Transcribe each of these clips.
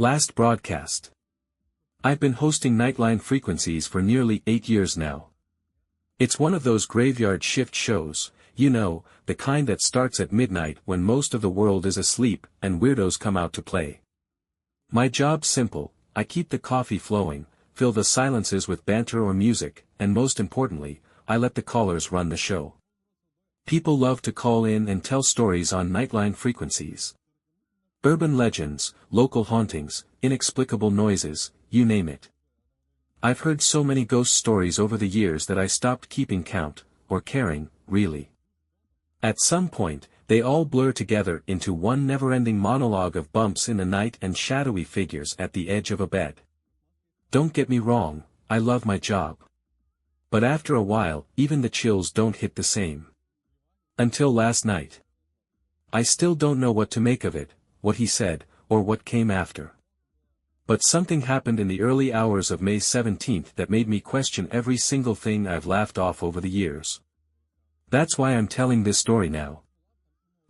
Last broadcast. I've been hosting Nightline Frequencies for nearly 8 years now. It's one of those graveyard shift shows, you know, the kind that starts at midnight when most of the world is asleep and weirdos come out to play. My job's simple: I keep the coffee flowing, fill the silences with banter or music, and most importantly, I let the callers run the show. People love to call in and tell stories on Nightline Frequencies. Urban legends, local hauntings, inexplicable noises, you name it. I've heard so many ghost stories over the years that I stopped keeping count, or caring, really. At some point, they all blur together into one never-ending monologue of bumps in the night and shadowy figures at the edge of a bed. Don't get me wrong, I love my job. But after a while, even the chills don't hit the same. Until last night. I still don't know what to make of it, what he said, or what came after. But something happened in the early hours of May 17th that made me question every single thing I've laughed off over the years. That's why I'm telling this story now.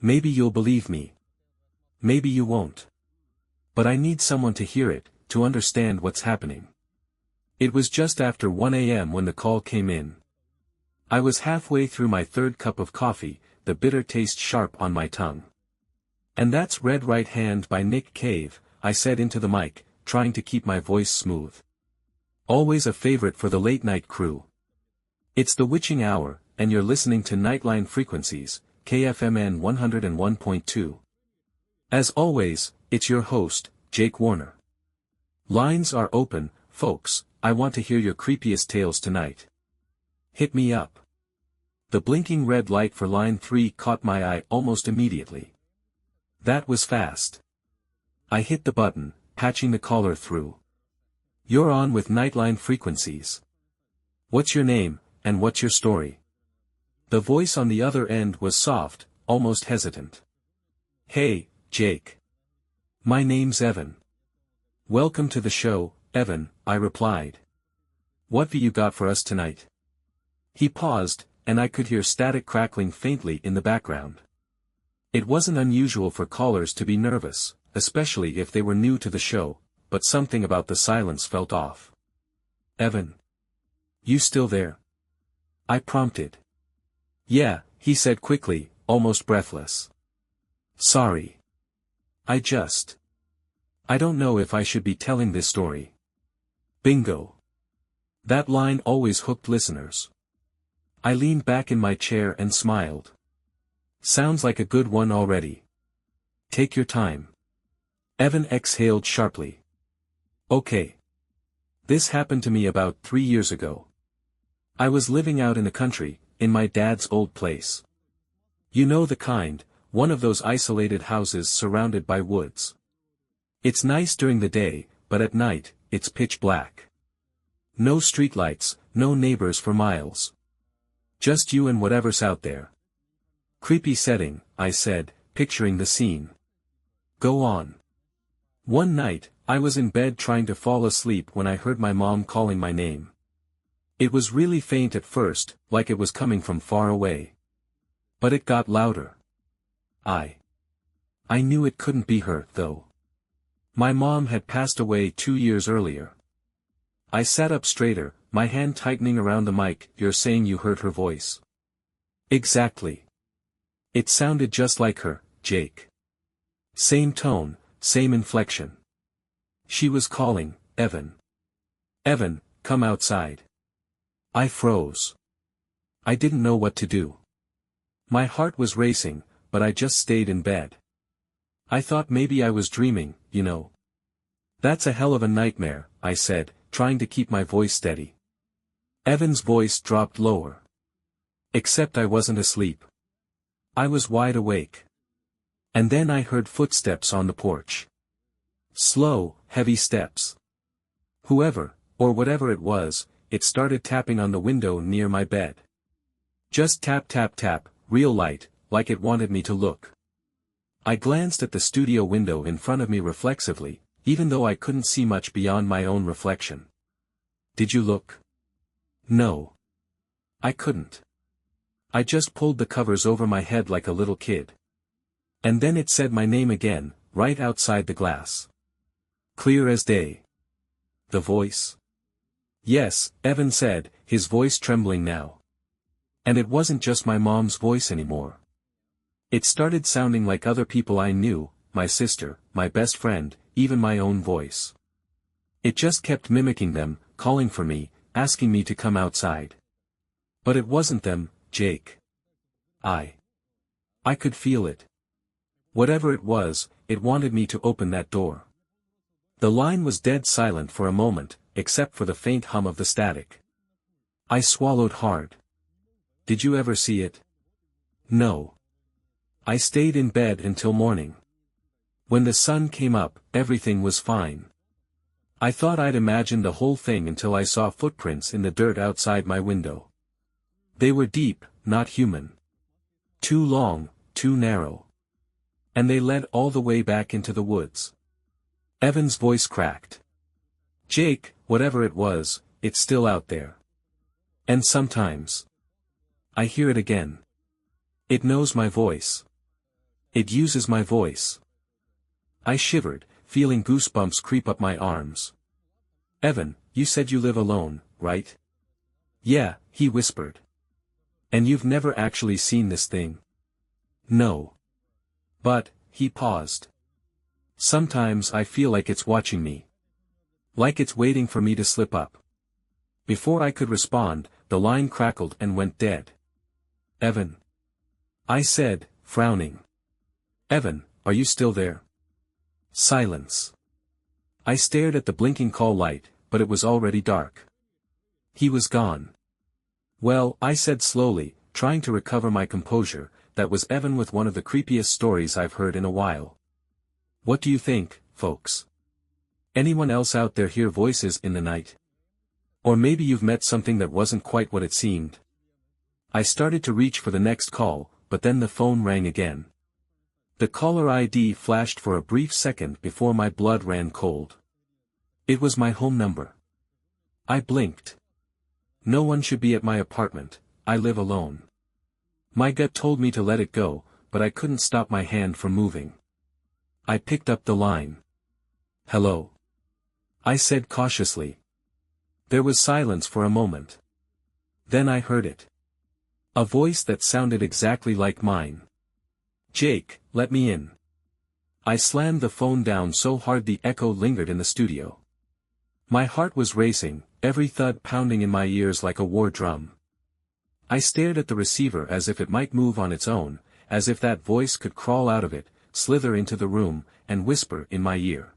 Maybe you'll believe me. Maybe you won't. But I need someone to hear it, to understand what's happening. It was just after 1 a.m. when the call came in. I was halfway through my third cup of coffee, the bitter taste sharp on my tongue. "And that's Red Right Hand by Nick Cave," I said into the mic, trying to keep my voice smooth. Always a favorite for the late-night crew. It's the witching hour, and you're listening to Nightline Frequencies, KFMN 101.2. As always, it's your host, Jake Warner. Lines are open, folks. I want to hear your creepiest tales tonight. Hit me up. The blinking red light for line 3 caught my eye almost immediately. That was fast. I hit the button, patching the caller through. "You're on with Nightline Frequencies. What's your name, and what's your story?" The voice on the other end was soft, almost hesitant. "Hey, Jake. My name's Evan." "Welcome to the show, Evan," I replied. "What have you got for us tonight?" He paused, and I could hear static crackling faintly in the background. It wasn't unusual for callers to be nervous, especially if they were new to the show, but something about the silence felt off. "Evan. You still there?" I prompted. "Yeah," he said quickly, almost breathless. "Sorry. I don't know if I should be telling this story." Bingo. That line always hooked listeners. I leaned back in my chair and smiled. "Sounds like a good one already. Take your time." Evan exhaled sharply. "Okay. This happened to me about 3 years ago. I was living out in the country, in my dad's old place. You know the kind, one of those isolated houses surrounded by woods. It's nice during the day, but at night, it's pitch black. No streetlights, no neighbors for miles. Just you and whatever's out there." "Creepy setting," I said, picturing the scene. "Go on." "One night, I was in bed trying to fall asleep when I heard my mom calling my name. It was really faint at first, like it was coming from far away. But it got louder. I knew it couldn't be her, though. My mom had passed away 2 years earlier." I sat up straighter, my hand tightening around the mic. "You're saying you heard her voice?" "Exactly. It sounded just like her, Jake. Same tone, same inflection. She was calling, Evan. Evan, come outside." I froze. I didn't know what to do. My heart was racing, but I just stayed in bed. I thought maybe I was dreaming, you know. "That's a hell of a nightmare," I said, trying to keep my voice steady. Evan's voice dropped lower. Except I wasn't asleep. I was wide awake. And then I heard footsteps on the porch. Slow, heavy steps. Whoever, or whatever it was, it started tapping on the window near my bed. Just tap tap tap, real light, like it wanted me to look. I glanced at the studio window in front of me reflexively, even though I couldn't see much beyond my own reflection. "Did you look?" "No. I couldn't. I just pulled the covers over my head like a little kid. And then it said my name again, right outside the glass. Clear as day. The voice? Yes, Evan said, his voice trembling now. And it wasn't just my mom's voice anymore. It started sounding like other people I knew, my sister, my best friend, even my own voice. It just kept mimicking them, calling for me, asking me to come outside. But it wasn't them, Jake. I could feel it. Whatever it was, it wanted me to open that door. The line was dead silent for a moment, except for the faint hum of the static. I swallowed hard. Did you ever see it? No. I stayed in bed until morning. When the sun came up, everything was fine. I thought I'd imagined the whole thing until I saw footprints in the dirt outside my window. They were deep, not human. Too long, too narrow. And they led all the way back into the woods. Evan's voice cracked. Jake, whatever it was, it's still out there. And sometimes I hear it again. It knows my voice. It uses my voice. I shivered, feeling goosebumps creep up my arms. Evan, you said you live alone, right? Yeah, he whispered. And you've never actually seen this thing? No. But, he paused. Sometimes I feel like it's watching me. Like it's waiting for me to slip up. Before I could respond, the line crackled and went dead. Evan. I said, frowning. Evan, are you still there? Silence. I stared at the blinking call light, but it was already dark. He was gone. Well, I said slowly, trying to recover my composure, that was Evan with one of the creepiest stories I've heard in a while. What do you think, folks? Anyone else out there hear voices in the night? Or maybe you've met something that wasn't quite what it seemed. I started to reach for the next call, but then the phone rang again. The caller ID flashed for a brief second before my blood ran cold. It was my home number. I blinked. No one should be at my apartment, I live alone. My gut told me to let it go, but I couldn't stop my hand from moving. I picked up the line. Hello. I said cautiously. There was silence for a moment. Then I heard it. A voice that sounded exactly like mine. Jake, let me in. I slammed the phone down so hard the echo lingered in the studio. My heart was racing, every thud pounding in my ears like a war drum. I stared at the receiver as if it might move on its own, as if that voice could crawl out of it, slither into the room, and whisper in my ear.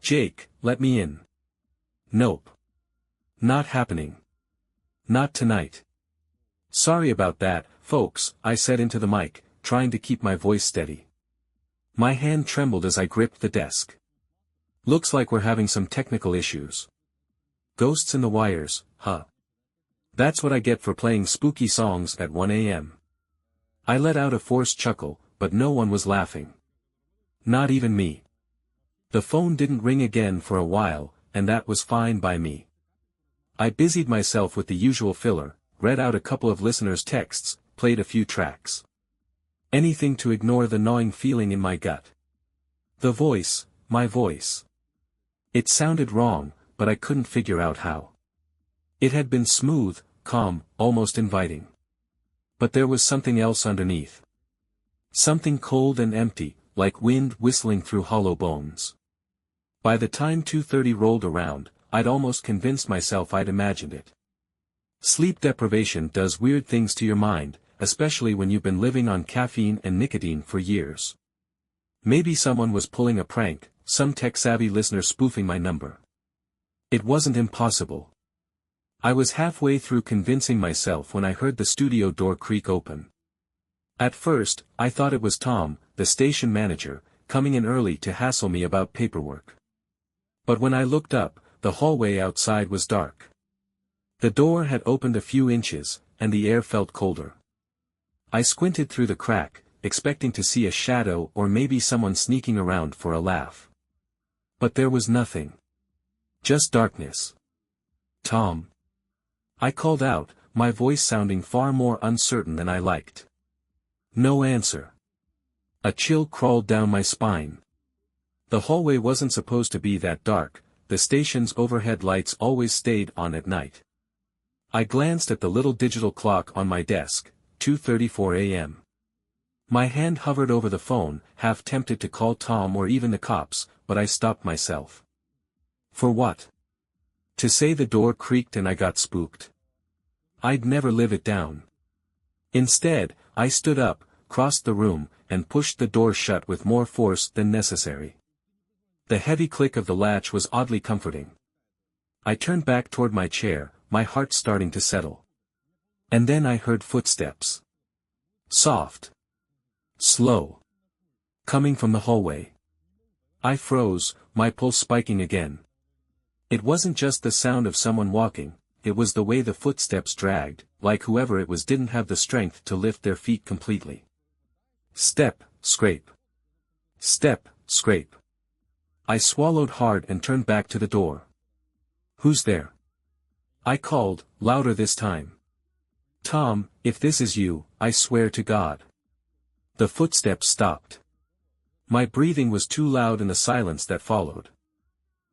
Jake, let me in. Nope. Not happening. Not tonight. Sorry about that, folks, I said into the mic, trying to keep my voice steady. My hand trembled as I gripped the desk. Looks like we're having some technical issues. Ghosts in the wires, huh? That's what I get for playing spooky songs at 1 a.m. I let out a forced chuckle, but no one was laughing. Not even me. The phone didn't ring again for a while, and that was fine by me. I busied myself with the usual filler, read out a couple of listeners' texts, played a few tracks. Anything to ignore the gnawing feeling in my gut. The voice, my voice. It sounded wrong, but I couldn't figure out how. It had been smooth, calm, almost inviting. But there was something else underneath. Something cold and empty, like wind whistling through hollow bones. By the time 2:30 rolled around, I'd almost convinced myself I'd imagined it. Sleep deprivation does weird things to your mind, especially when you've been living on caffeine and nicotine for years. Maybe someone was pulling a prank, some tech-savvy listener spoofing my number. It wasn't impossible. I was halfway through convincing myself when I heard the studio door creak open. At first, I thought it was Tom, the station manager, coming in early to hassle me about paperwork. But when I looked up, the hallway outside was dark. The door had opened a few inches, and the air felt colder. I squinted through the crack, expecting to see a shadow or maybe someone sneaking around for a laugh. But there was nothing. Just darkness. Tom. I called out, my voice sounding far more uncertain than I liked. No answer. A chill crawled down my spine. The hallway wasn't supposed to be that dark, the station's overhead lights always stayed on at night. I glanced at the little digital clock on my desk, 2:34 a.m. My hand hovered over the phone, half tempted to call Tom or even the cops, but I stopped myself. For what? To say the door creaked and I got spooked? I'd never live it down. Instead, I stood up, crossed the room, and pushed the door shut with more force than necessary. The heavy click of the latch was oddly comforting. I turned back toward my chair, my heart starting to settle. And then I heard footsteps. Soft. Slow. Coming from the hallway. I froze, my pulse spiking again. It wasn't just the sound of someone walking, it was the way the footsteps dragged, like whoever it was didn't have the strength to lift their feet completely. Step, scrape. Step, scrape. I swallowed hard and turned back to the door. Who's there? I called, louder this time. Tom, if this is you, I swear to God. The footsteps stopped. My breathing was too loud in the silence that followed.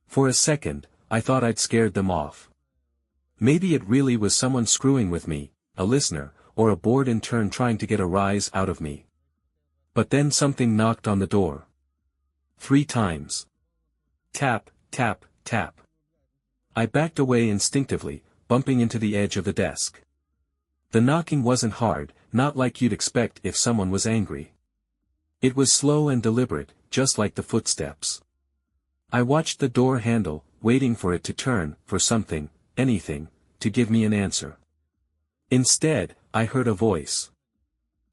For a second, I thought I'd scared them off. Maybe it really was someone screwing with me, a listener, or a bored intern trying to get a rise out of me. But then something knocked on the door. 3 times. Tap, tap, tap. I backed away instinctively, bumping into the edge of the desk. The knocking wasn't hard, not like you'd expect if someone was angry. It was slow and deliberate, just like the footsteps. I watched the door handle, waiting for it to turn, for something, anything, to give me an answer. Instead, I heard a voice.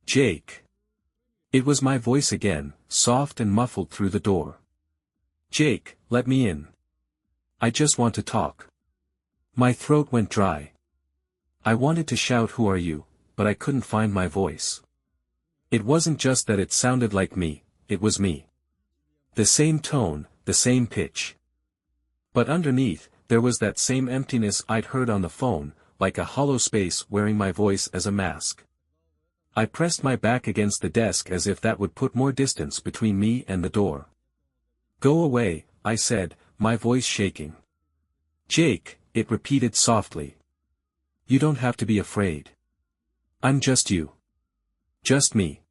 Jake. It was my voice again, soft and muffled through the door. Jake, let me in. I just want to talk. My throat went dry. I wanted to shout who are you, but I couldn't find my voice. It wasn't just that it sounded like me, it was me. The same tone, the same pitch. But underneath, there was that same emptiness I'd heard on the phone, like a hollow space wearing my voice as a mask. I pressed my back against the desk as if that would put more distance between me and the door. Go away, I said, my voice shaking. Jake, it repeated softly. You don't have to be afraid. I'm just you. Just me.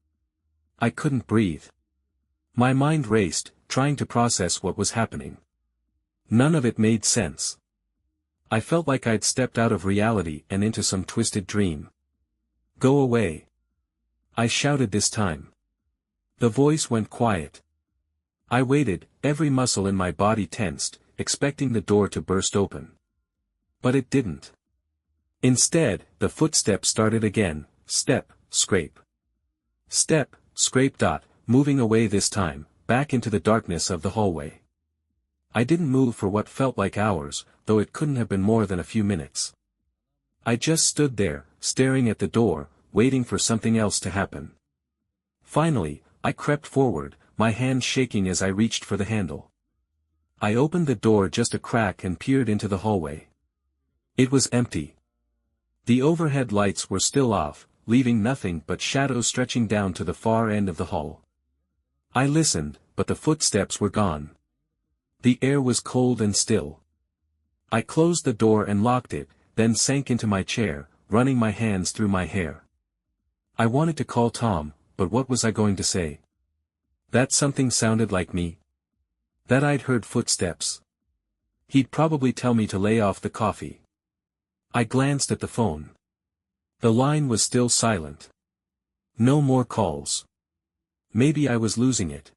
I couldn't breathe. My mind raced, trying to process what was happening. None of it made sense. I felt like I'd stepped out of reality and into some twisted dream. Go away. I shouted this time. The voice went quiet. I waited, every muscle in my body tensed, expecting the door to burst open. But it didn't. Instead, the footsteps started again, step, scrape. Step, scrape. Moving away this time, back into the darkness of the hallway. I didn't move for what felt like hours, though it couldn't have been more than a few minutes. I just stood there, staring at the door, waiting for something else to happen. Finally, I crept forward, my hand shaking as I reached for the handle. I opened the door just a crack and peered into the hallway. It was empty. The overhead lights were still off, leaving nothing but shadows stretching down to the far end of the hall. I listened, but the footsteps were gone. The air was cold and still. I closed the door and locked it, then sank into my chair, running my hands through my hair. I wanted to call Tom, but what was I going to say? That something sounded like me? That I'd heard footsteps? He'd probably tell me to lay off the coffee. I glanced at the phone. The line was still silent. No more calls. Maybe I was losing it.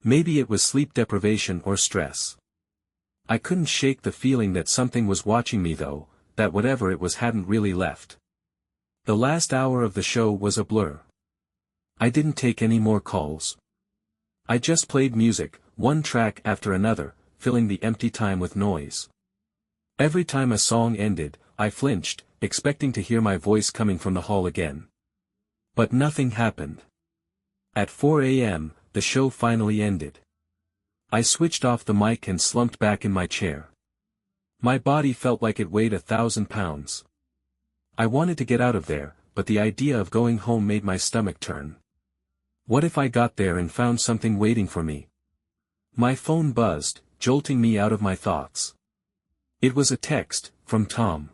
Maybe it was sleep deprivation or stress. I couldn't shake the feeling that something was watching me though, that whatever it was hadn't really left. The last hour of the show was a blur. I didn't take any more calls. I just played music, one track after another, filling the empty time with noise. Every time a song ended, I flinched, expecting to hear my voice coming from the hall again. But nothing happened. At 4 a.m., the show finally ended. I switched off the mic and slumped back in my chair. My body felt like it weighed 1,000 pounds. I wanted to get out of there, but the idea of going home made my stomach turn. What if I got there and found something waiting for me? My phone buzzed, jolting me out of my thoughts. It was a text, from Tom.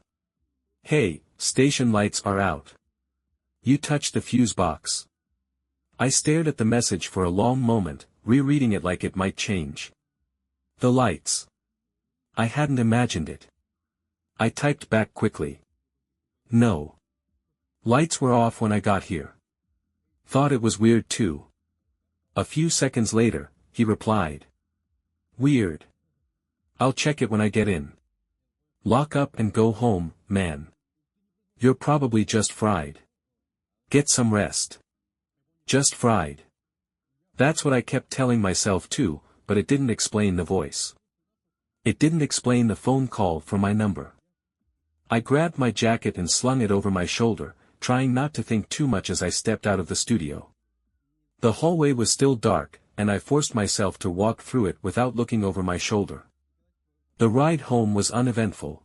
"Hey, station lights are out. You touched the fuse box." I stared at the message for a long moment, rereading it like it might change. The lights. I hadn't imagined it. I typed back quickly. "No. Lights were off when I got here. Thought it was weird too." A few seconds later, he replied. "Weird. I'll check it when I get in. Lock up and go home, man. You're probably just fried. Get some rest." Just fried. That's what I kept telling myself too, but it didn't explain the voice. It didn't explain the phone call from my number. I grabbed my jacket and slung it over my shoulder, trying not to think too much as I stepped out of the studio. The hallway was still dark, and I forced myself to walk through it without looking over my shoulder. The ride home was uneventful.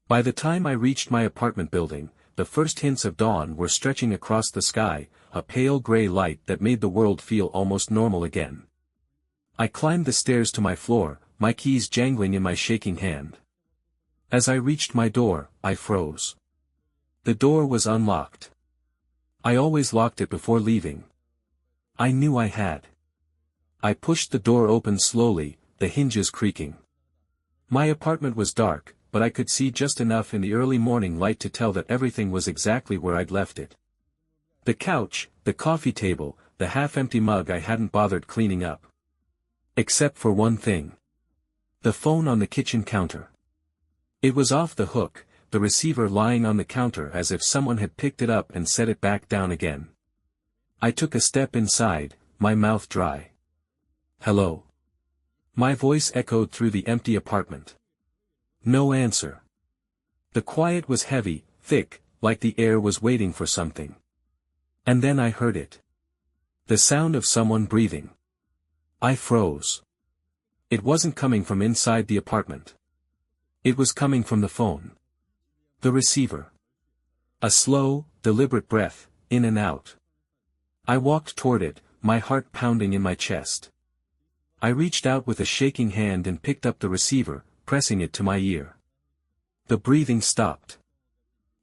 By the time I reached my apartment building, the first hints of dawn were stretching across the sky, a pale gray light that made the world feel almost normal again. I climbed the stairs to my floor, my keys jangling in my shaking hand. As I reached my door, I froze. The door was unlocked. I always locked it before leaving. I knew I had. I pushed the door open slowly, the hinges creaking. My apartment was dark, but I could see just enough in the early morning light to tell that everything was exactly where I'd left it. The couch, the coffee table, the half-empty mug I hadn't bothered cleaning up. Except for one thing. The phone on the kitchen counter. It was off the hook, the receiver lying on the counter as if someone had picked it up and set it back down again. I took a step inside, my mouth dry. "Hello." My voice echoed through the empty apartment. No answer. The quiet was heavy, thick, like the air was waiting for something. And then I heard it. The sound of someone breathing. I froze. It wasn't coming from inside the apartment. It was coming from the phone. The receiver. A slow, deliberate breath, in and out. I walked toward it, my heart pounding in my chest. I reached out with a shaking hand and picked up the receiver, pressing it to my ear. The breathing stopped.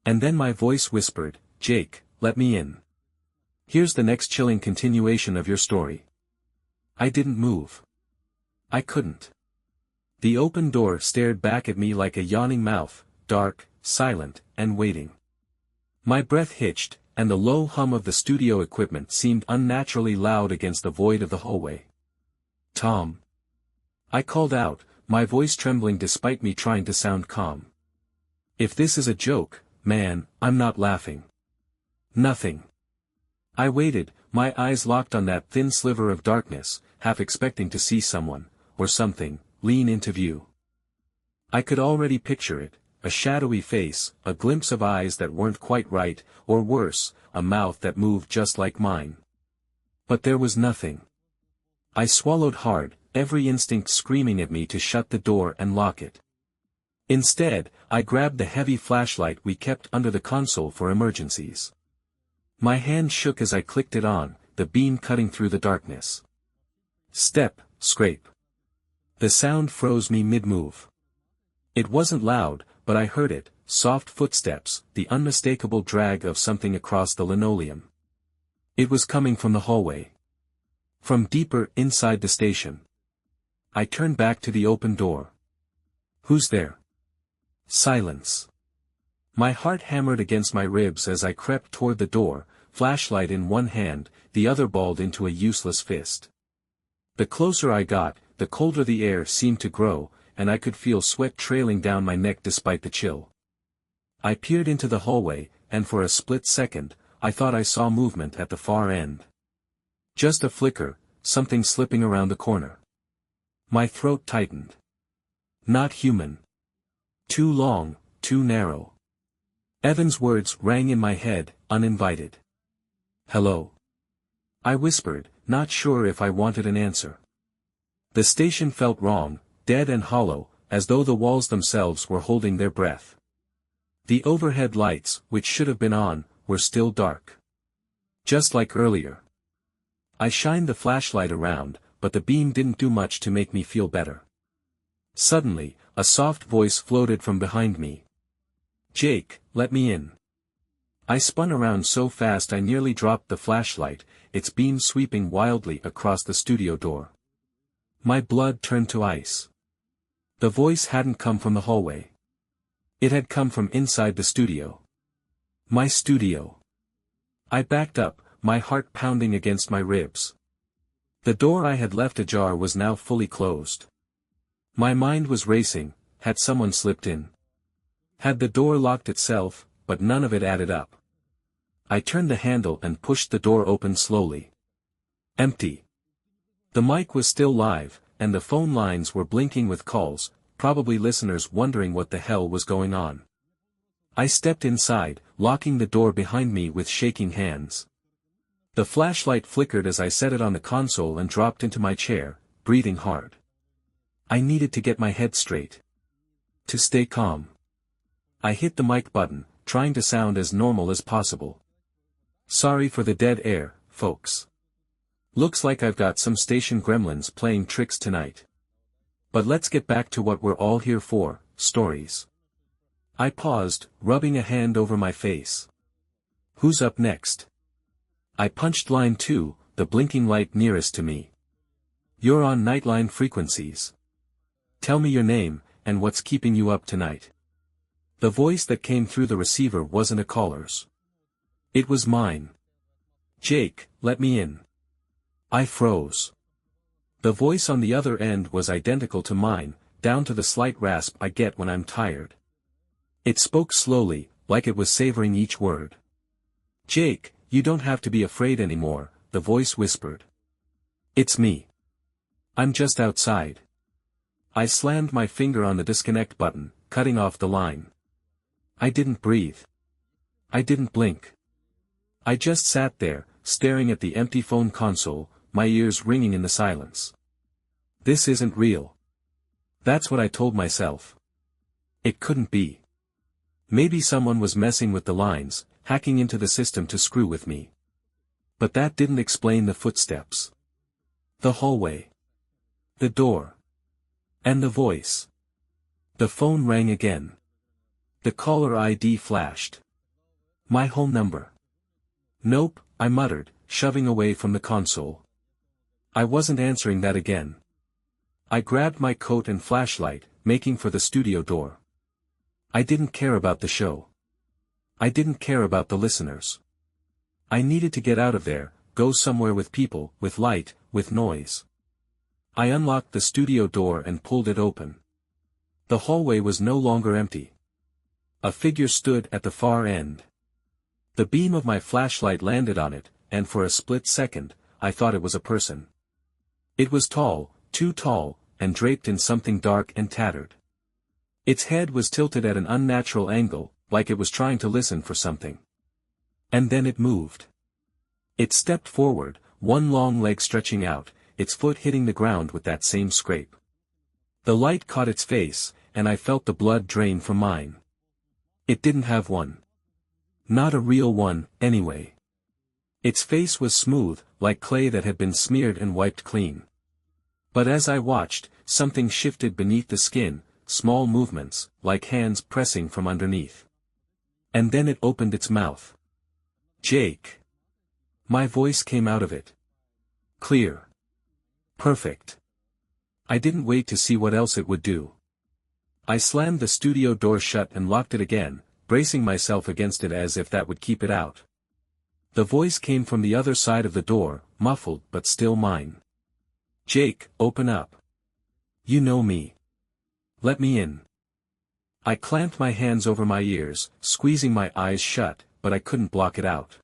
And then my voice whispered, "Jake, let me in. Here's the next chilling continuation of your story." I didn't move. I couldn't. The open door stared back at me like a yawning mouth, dark, silent, and waiting. My breath hitched, and the low hum of the studio equipment seemed unnaturally loud against the void of the hallway. "Tom." I called out, my voice trembling despite me trying to sound calm. "If this is a joke, man, I'm not laughing. Nothing." I waited, my eyes locked on that thin sliver of darkness, half expecting to see someone, or something, lean into view. I could already picture it, a shadowy face, a glimpse of eyes that weren't quite right, or worse, a mouth that moved just like mine. But there was nothing. I swallowed hard, every instinct screaming at me to shut the door and lock it. Instead, I grabbed the heavy flashlight we kept under the console for emergencies. My hand shook as I clicked it on, the beam cutting through the darkness. Step, scrape. The sound froze me mid-move. It wasn't loud, but I heard it, soft footsteps, the unmistakable drag of something across the linoleum. It was coming from the hallway. From deeper inside the station. I turned back to the open door. "Who's there?" Silence. My heart hammered against my ribs as I crept toward the door, flashlight in one hand, the other balled into a useless fist. The closer I got, the colder the air seemed to grow, and I could feel sweat trailing down my neck despite the chill. I peered into the hallway, and for a split second, I thought I saw movement at the far end. Just a flicker, something slipping around the corner. My throat tightened. Not human. Too long, too narrow. Evan's words rang in my head, uninvited. "Hello." I whispered, not sure if I wanted an answer. The station felt wrong, dead and hollow, as though the walls themselves were holding their breath. The overhead lights, which should have been on, were still dark. Just like earlier. I shined the flashlight around, but the beam didn't do much to make me feel better. Suddenly, a soft voice floated from behind me. "Jake, let me in." I spun around so fast I nearly dropped the flashlight, its beam sweeping wildly across the studio door. My blood turned to ice. The voice hadn't come from the hallway. It had come from inside the studio. My studio. I backed up, my heart pounding against my ribs. The door I had left ajar was now fully closed. My mind was racing. Had someone slipped in? Had the door locked itself? But none of it added up. I turned the handle and pushed the door open slowly. Empty. The mic was still live, and the phone lines were blinking with calls, probably listeners wondering what the hell was going on. I stepped inside, locking the door behind me with shaking hands. The flashlight flickered as I set it on the console and dropped into my chair, breathing hard. I needed to get my head straight. To stay calm. I hit the mic button, trying to sound as normal as possible. "Sorry for the dead air, folks. Looks like I've got some station gremlins playing tricks tonight. But let's get back to what we're all here for, stories." I paused, rubbing a hand over my face. "Who's up next?" I punched line 2, the blinking light nearest to me. "You're on Nightline Frequencies. Tell me your name, and what's keeping you up tonight." The voice that came through the receiver wasn't a caller's. It was mine. "Jake, let me in." I froze. The voice on the other end was identical to mine, down to the slight rasp I get when I'm tired. It spoke slowly, like it was savoring each word. "Jake, you don't have to be afraid anymore," the voice whispered. "It's me. I'm just outside." I slammed my finger on the disconnect button, cutting off the line. I didn't breathe. I didn't blink. I just sat there, staring at the empty phone console, my ears ringing in the silence. This isn't real. That's what I told myself. It couldn't be. Maybe someone was messing with the lines, hacking into the system to screw with me. But that didn't explain the footsteps. The hallway. The door. And the voice. The phone rang again. The caller ID flashed. My home number. "Nope," I muttered, shoving away from the console. I wasn't answering that again. I grabbed my coat and flashlight, making for the studio door. I didn't care about the show. I didn't care about the listeners. I needed to get out of there, go somewhere with people, with light, with noise. I unlocked the studio door and pulled it open. The hallway was no longer empty. A figure stood at the far end. The beam of my flashlight landed on it, and for a split second, I thought it was a person. It was tall, too tall, and draped in something dark and tattered. Its head was tilted at an unnatural angle, like it was trying to listen for something. And then it moved. It stepped forward, one long leg stretching out, its foot hitting the ground with that same scrape. The light caught its face, and I felt the blood drain from mine. It didn't have one. Not a real one, anyway. Its face was smooth, like clay that had been smeared and wiped clean. But as I watched, something shifted beneath the skin, small movements, like hands pressing from underneath. And then it opened its mouth. "Jake." My voice came out of it. Clear. Perfect. I didn't wait to see what else it would do. I slammed the studio door shut and locked it again, bracing myself against it as if that would keep it out. The voice came from the other side of the door, muffled but still mine. "Jake, open up. You know me. Let me in." I clamped my hands over my ears, squeezing my eyes shut, but I couldn't block it out.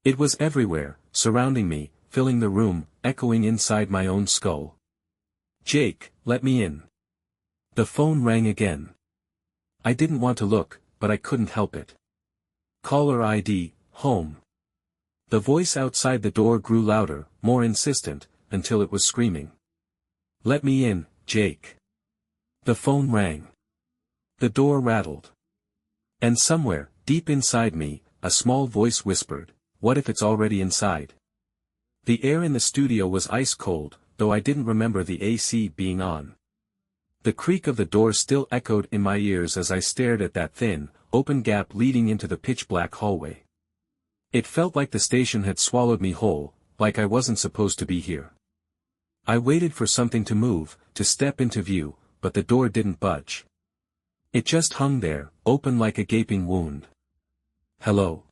It was everywhere, surrounding me, filling the room, echoing inside my own skull. "Jake, let me in." The phone rang again. I didn't want to look, but I couldn't help it. Caller ID, home. The voice outside the door grew louder, more insistent, until it was screaming. "Let me in, Jake." The phone rang. The door rattled. And somewhere, deep inside me, a small voice whispered, "What if it's already inside?" The air in the studio was ice cold, though I didn't remember the AC being on. The creak of the door still echoed in my ears as I stared at that thin, open gap leading into the pitch-black hallway. It felt like the station had swallowed me whole, like I wasn't supposed to be here. I waited for something to move, to step into view, but the door didn't budge. It just hung there, open like a gaping wound. "Hello?"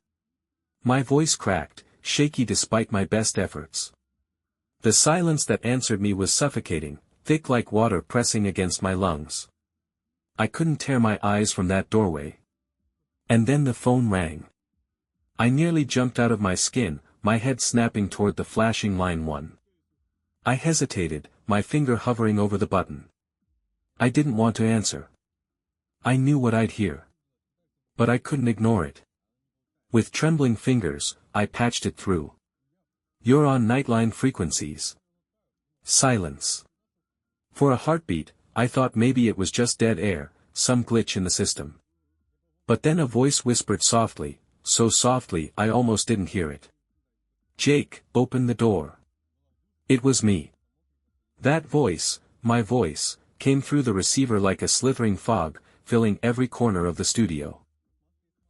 My voice cracked, shaky despite my best efforts. The silence that answered me was suffocating, thick like water pressing against my lungs. I couldn't tear my eyes from that doorway. And then the phone rang. I nearly jumped out of my skin, my head snapping toward the flashing line 1. I hesitated, my finger hovering over the button. I didn't want to answer. I knew what I'd hear. But I couldn't ignore it. With trembling fingers, I patched it through. "You're on Nightline frequencies." Silence. For a heartbeat, I thought maybe it was just dead air, some glitch in the system. But then a voice whispered softly, so softly I almost didn't hear it. "Jake, open the door." It was me. That voice, my voice, came through the receiver like a slithering fog, filling every corner of the studio.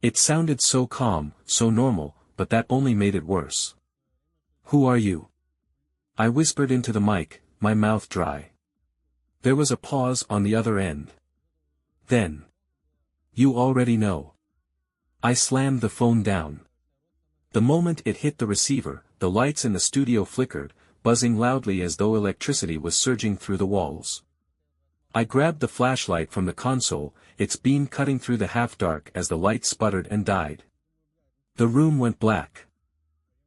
It sounded so calm, so normal, but that only made it worse. "Who are you?" I whispered into the mic, my mouth dry. There was a pause on the other end. Then. "You already know." I slammed the phone down. The moment it hit the receiver, the lights in the studio flickered, buzzing loudly as though electricity was surging through the walls. I grabbed the flashlight from the console, its beam cutting through the half-dark as the light sputtered and died. The room went black.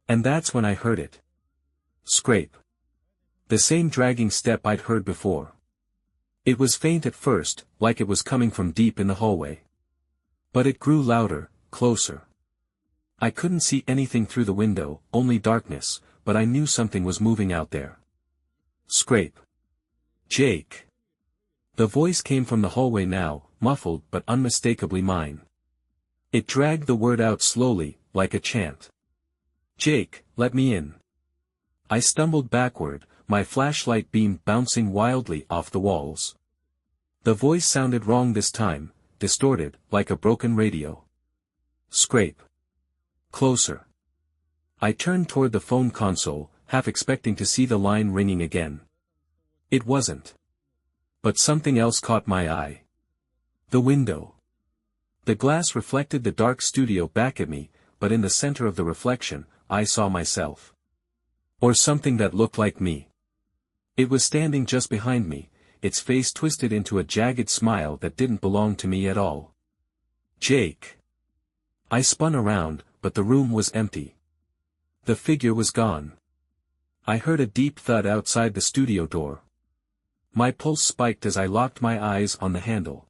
And that's when I heard it. Scrape. The same dragging step I'd heard before. It was faint at first, like it was coming from deep in the hallway. But it grew louder, closer. I couldn't see anything through the window, only darkness, but I knew something was moving out there. Scrape. "Jake." The voice came from the hallway now, muffled but unmistakably mine. It dragged the word out slowly, like a chant. "Jake, let me in." I stumbled backward, my flashlight beam bouncing wildly off the walls. The voice sounded wrong this time, distorted, like a broken radio. Scrape. Closer. I turned toward the phone console, half expecting to see the line ringing again. It wasn't. But something else caught my eye. The window. The glass reflected the dark studio back at me, but in the center of the reflection, I saw myself. Or something that looked like me. It was standing just behind me, its face twisted into a jagged smile that didn't belong to me at all. "Jake." I spun around, but the room was empty. The figure was gone. I heard a deep thud outside the studio door. My pulse spiked as I locked my eyes on the handle.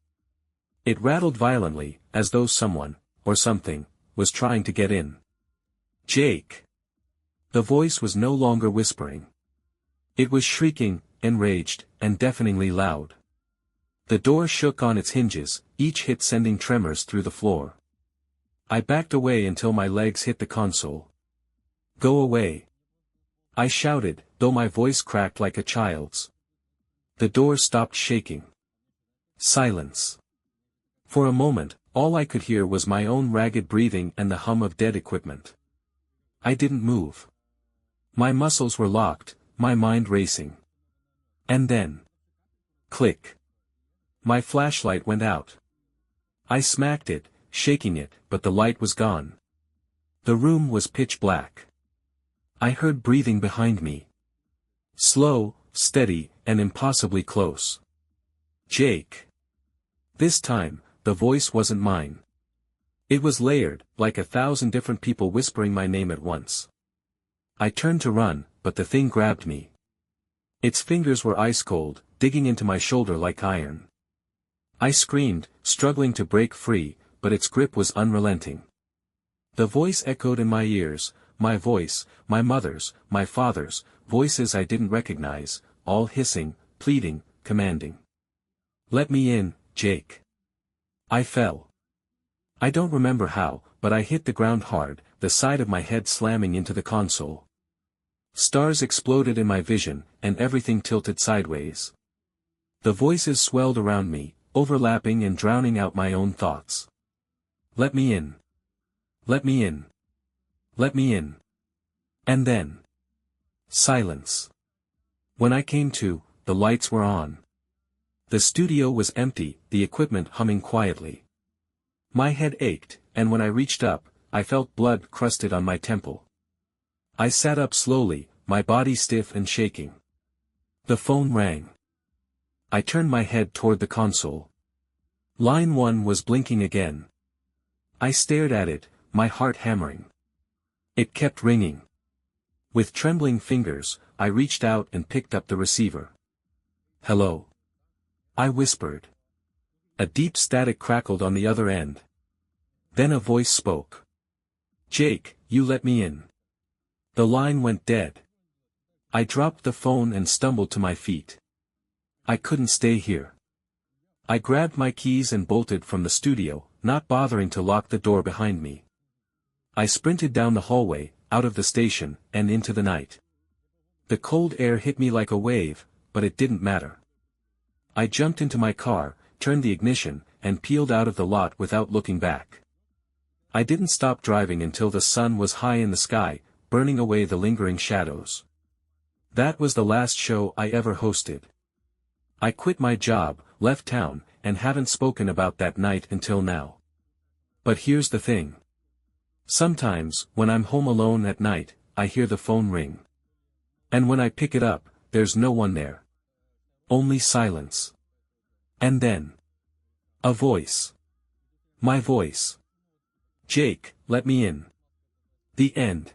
It rattled violently, as though someone, or something, was trying to get in. "Jake." The voice was no longer whispering. It was shrieking, enraged, and deafeningly loud. The door shook on its hinges, each hit sending tremors through the floor. I backed away until my legs hit the console. "Go away." I shouted, though my voice cracked like a child's. The door stopped shaking. Silence. For a moment, all I could hear was my own ragged breathing and the hum of dead equipment. I didn't move. My muscles were locked, my mind racing. And then. Click. My flashlight went out. I smacked it, shaking it, but the light was gone. The room was pitch black. I heard breathing behind me. Slow, steady, and impossibly close. "Jake." This time, the voice wasn't mine. It was layered, like 1,000 different people whispering my name at once. I turned to run, but the thing grabbed me. Its fingers were ice cold, digging into my shoulder like iron. I screamed, struggling to break free, but its grip was unrelenting. The voice echoed in my ears, my voice, my mother's, my father's, voices I didn't recognize, all hissing, pleading, commanding. "Let me in, Jake." I fell. I don't remember how, but I hit the ground hard, the side of my head slamming into the console. Stars exploded in my vision, and everything tilted sideways. The voices swelled around me, overlapping and drowning out my own thoughts. Let me in. Let me in. Let me in. And then. Silence. When I came to, the lights were on. The studio was empty, the equipment humming quietly. My head ached, and when I reached up, I felt blood crusted on my temple. I sat up slowly, my body stiff and shaking. The phone rang. I turned my head toward the console. Line 1 was blinking again. I stared at it, my heart hammering. It kept ringing. With trembling fingers, I reached out and picked up the receiver. "Hello?" I whispered. A deep static crackled on the other end. Then a voice spoke. "Jake, you let me in." The line went dead. I dropped the phone and stumbled to my feet. I couldn't stay here. I grabbed my keys and bolted from the studio, not bothering to lock the door behind me. I sprinted down the hallway, out of the station, and into the night. The cold air hit me like a wave, but it didn't matter. I jumped into my car, turned the ignition, and peeled out of the lot without looking back. I didn't stop driving until the sun was high in the sky, burning away the lingering shadows. That was the last show I ever hosted. I quit my job, left town, and haven't spoken about that night until now. But here's the thing. Sometimes, when I'm home alone at night, I hear the phone ring. And when I pick it up, there's no one there. Only silence. And then. A voice. My voice. "Jake, let me in." The end.